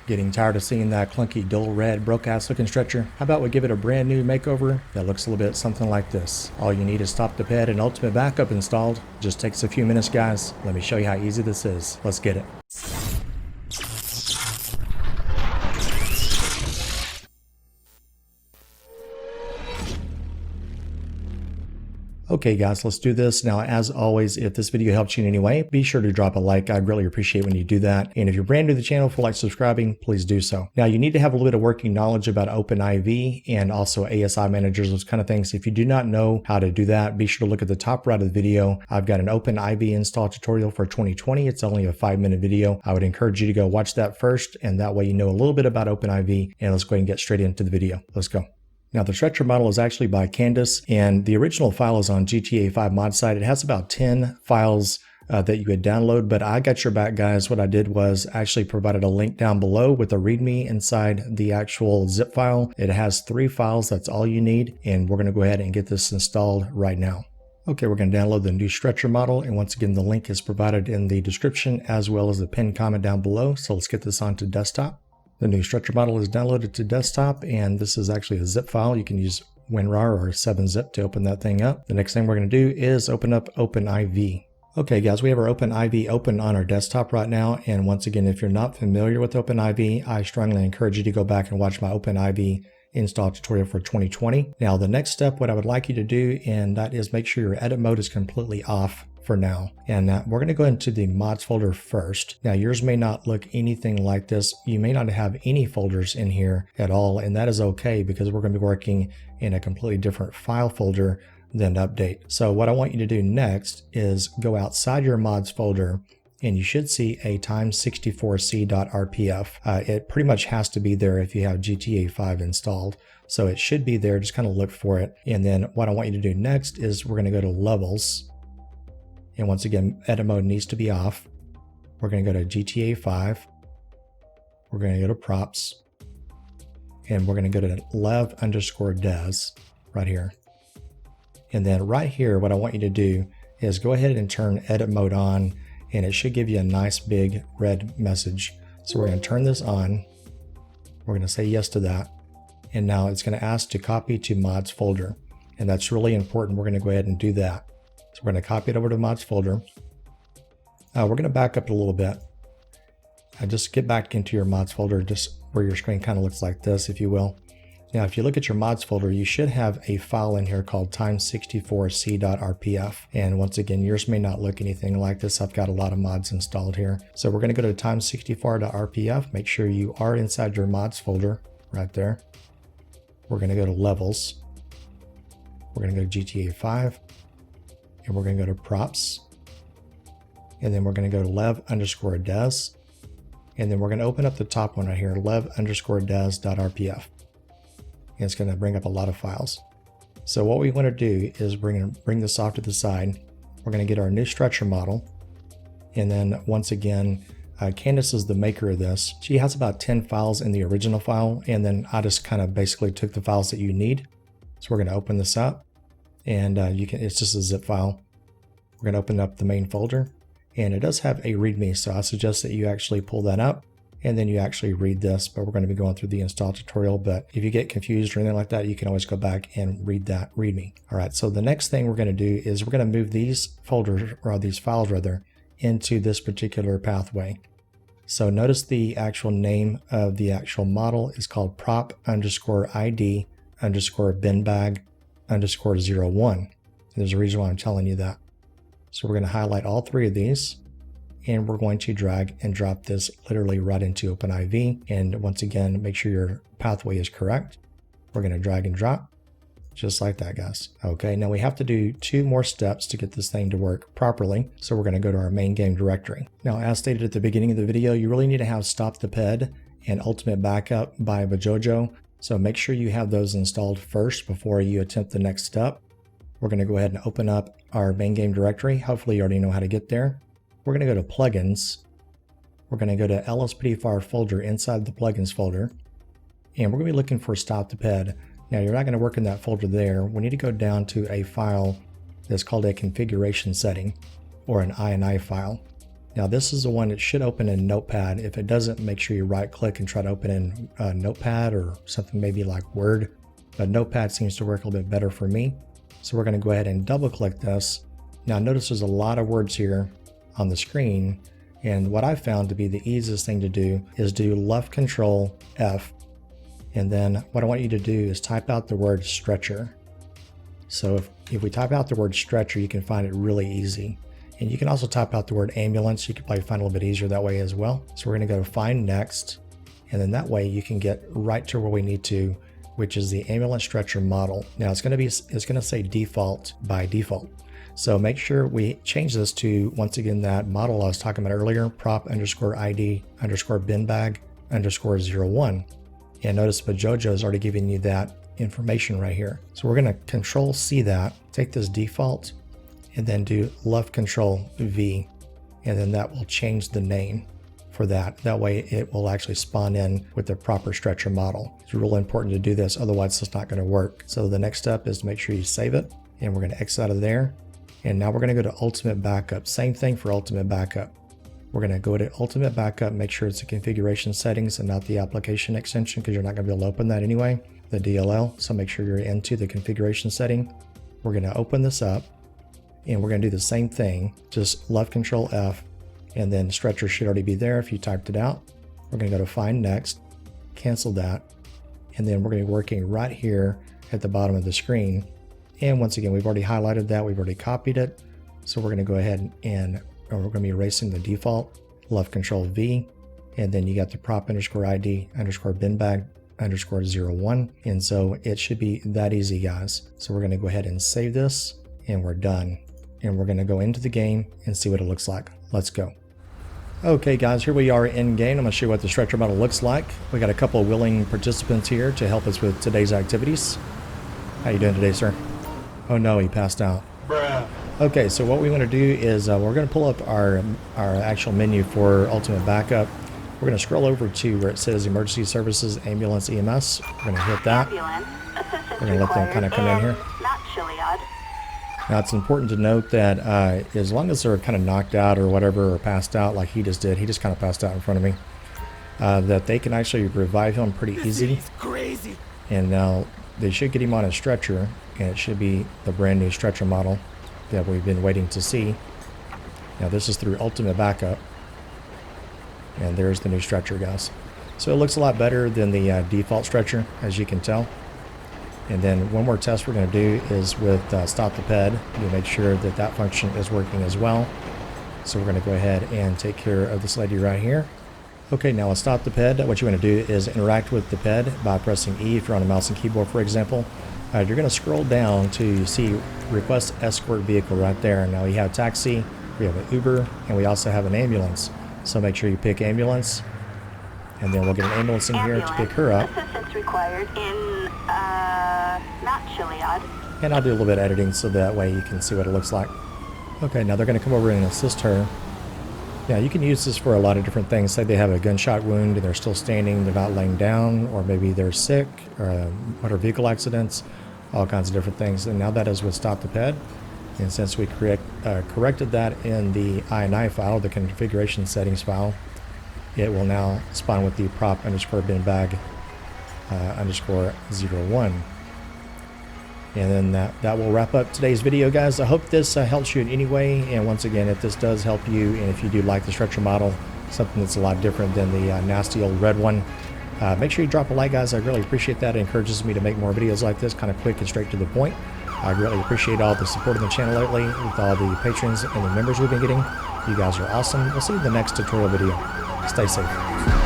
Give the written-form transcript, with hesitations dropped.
Getting tired of seeing that clunky, dull red, broke-ass looking stretcher? How about we give it a brand new makeover that looks a little bit something like this? All you need is stop the ped and ultimate backup installed. Just takes a few minutes, guys. Let me show you how easy this is. Let's get it. Okay guys, let's do this. Now, as always, if this video helps you in any way, be sure to drop a like. I'd really appreciate when you do that. And if you're brand new to the channel, feel like subscribing, please do so. Now, you need to have a little bit of working knowledge about OpenIV and also ASI managers, those kind of things. If you do not know how to do that, be sure to look at the top right of the video. I've got an OpenIV install tutorial for 2020. It's only a 5-minute video. I would encourage you to go watch that first, and that way you know a little bit about OpenIV. And let's go ahead and get straight into the video. Let's go. Now, the stretcher model is actually by Candace, and the original file is on GTA 5 mod site. It has about 10 files that you could download, but I got your back, guys. What I did was actually provided a link down below with a README inside the actual zip file. It has 3 files. That's all you need, and we're going to go ahead and get this installed right now. Okay, we're going to download the new stretcher model, and once again, the link is provided in the description as well as the pinned comment down below. So let's get this onto desktop. The new stretcher model is downloaded to desktop, and this is actually a zip file. You can use WinRAR or 7-zip to open that thing up. The next thing we're going to do is open up OpenIV. Okay guys, we have our OpenIV open on our desktop right now, and once again, if you're not familiar with OpenIV, I strongly encourage you to go back and watch my OpenIV install tutorial for 2020. Now, the next step, what I would like you to do, and that is make sure your edit mode is completely off for now. And we're going to go into the mods folder first. Now, yours may not look anything like this. You may not have any folders in here at all, and that is okay because we're going to be working in a completely different file folder than update. So what I want you to do next is go outside your mods folder, and you should see a times64c.rpf. It pretty much has to be there if you have GTA 5 installed. So it should be there. Just kind of look for it. And then what I want you to do next is we're going to go to levels. And once again, edit mode needs to be off. We're going to go to GTA 5. We're going to go to props. And we're going to go to lev_des right here. And then right here, what I want you to do is go ahead and turn edit mode on, and it should give you a nice big red message. So we're going to turn this on. We're going to say yes to that. And now it's going to ask to copy to mods folder. And that's really important. We're going to go ahead and do that. So we're going to copy it over to the mods folder. We're going to back up a little bit. Just get back into your mods folder, just where your screen kind of looks like this, if you will. Now, if you look at your mods folder, you should have a file in here called times64c.rpf. And once again, yours may not look anything like this. I've got a lot of mods installed here. So we're going to go to times64.rpf. Make sure you are inside your mods folder right there. We're going to go to levels. We're going to go to GTA 5. And we're going to go to props. And then we're going to go to lev_des. And then we're going to open up the top one right here, lev_des.rpf. And it's going to bring up a lot of files. So what we want to do is bring this off to the side. We're going to get our new stretcher model. And then once again, Candace is the maker of this. She has about 10 files in the original file. And then I just kind of basically took the files that you need. So we're going to open this up. And it's just a zip file. We're going to open up the main folder, and it does have a README. So I suggest that you actually pull that up and then you actually read this, but we're going to be going through the install tutorial. But if you get confused or anything like that, you can always go back and read that README. All right. So the next thing we're going to do is we're going to move these folders, or these files rather, into this particular pathway. So notice the actual name of the actual model is called prop_ID_binbag_01. There's a reason why I'm telling you that. So we're going to highlight all 3 of these, and we're going to drag and drop this literally right into OpenIV. And once again, make sure your pathway is correct. We're going to drag and drop just like that, guys. Okay, now we have to do 2 more steps to get this thing to work properly. So we're going to go to our main game directory. Now, as stated at the beginning of the video, you really need to have Stop the Ped and Ultimate Backup by Benzo. So make sure you have those installed first before you attempt the next step. We're going to go ahead and open up our main game directory. Hopefully you already know how to get there. We're going to go to plugins. We're going to go to LSPDFR folder inside the plugins folder. And we're going to be looking for Stop the Ped. Now, you're not going to work in that folder there. We need to go down to a file that's called a configuration setting, or an INI file. Now this is the one that should open in Notepad. If it doesn't, make sure you right click and try to open in Notepad or something maybe like Word. But Notepad seems to work a little bit better for me. So we're going to go ahead and double click this. Now notice there's a lot of words here on the screen. And what I found to be the easiest thing to do is do left control F. And then what I want you to do is type out the word stretcher. So if we type out the word stretcher, you can find it really easy. And you can also type out the word ambulance. You can probably find it a little bit easier that way as well. So we're going to go to find next. And then that way you can get right to where we need to, which is the ambulance stretcher model. Now it's going to say default by default. So make sure we change this to, once again, that model I was talking about earlier, prop underscore ID underscore bin bag underscore 01. And notice Bajojo is already giving you that information right here. So we're going to control C that, take this default, and then do left control V. And then that will change the name for that. That way it will actually spawn in with the proper stretcher model. It's really important to do this, otherwise it's not going to work. So the next step is to make sure you save it. And we're going to exit out of there. And now we're going to go to Ultimate Backup. Same thing for Ultimate Backup. We're going to go to Ultimate Backup, make sure it's the configuration settings and not the application extension, because you're not going to be able to open that anyway, the DLL. So make sure you're into the configuration setting. We're going to open this up and we're going to do the same thing, just left control F, and then stretcher should already be there if you typed it out. We're going to go to find next, cancel that, and then we're going to be working right here at the bottom of the screen. And once again, we've already highlighted that, we've already copied it. So we're going to go ahead and we're going to be erasing the default, left control V, and then you got the prop underscore ID underscore bin bag underscore 01. And so it should be that easy, guys. So we're going to go ahead and save this and we're done. And we're going to go into the game and see what it looks like. Let's go. Okay guys, here we are in game. I'm going to show you what the stretcher model looks like. We got a couple of willing participants here to help us with today's activities. How you doing today, sir? Oh no, he passed out. Bruh. Okay, so what we want to do is we're going to pull up our actual menu for Ultimate Backup. We're going to scroll over to where it says Emergency Services, Ambulance, EMS. We're going to hit that. We're going to let them kind of come in here. Now it's important to note that as long as they're kind of knocked out or whatever, or passed out like he just did, he just kind of passed out in front of me, that they can actually revive him pretty easy. Crazy. And now they should get him on a stretcher, and it should be the brand new stretcher model that we've been waiting to see. Now this is through Ultimate Backup, and there's the new stretcher, guys. So it looks a lot better than the default stretcher, as you can tell. And then one more test we're going to do is with Stop the Ped to make sure that that function is working as well. So we're going to go ahead and take care of this lady right here. Okay, now let's stop the ped. What you want to do is interact with the ped by pressing E if you're on a mouse and keyboard, for example. You're going to scroll down to see Request Escort Vehicle right there. Now we have taxi, we have an Uber, and we also have an ambulance. So make sure you pick ambulance, and then we'll get an ambulance in here to pick her up. Assistance required in Mount Chiliad. And I'll do a little bit of editing so that way you can see what it looks like. Okay, now they're going to come over and assist her. Now you can use this for a lot of different things. Say they have a gunshot wound and they're still standing, they're not laying down, or maybe they're sick, or motor vehicle accidents, all kinds of different things. And now that is with Stop the Ped. And since we corrected that in the INI file, the configuration settings file, it will now spawn with the prop underscore bin bag underscore 01. And then that will wrap up today's video, guys. I hope this helps you in any way. And once again, if this does help you, and if you do like the stretcher model, something that's a lot different than the nasty old red one, make sure you drop a like, guys. I really appreciate that. It encourages me to make more videos like this, kind of quick and straight to the point. I really appreciate all the support on the channel lately with all the patrons and the members we've been getting. You guys are awesome. We'll see you in the next tutorial video. Stay safe.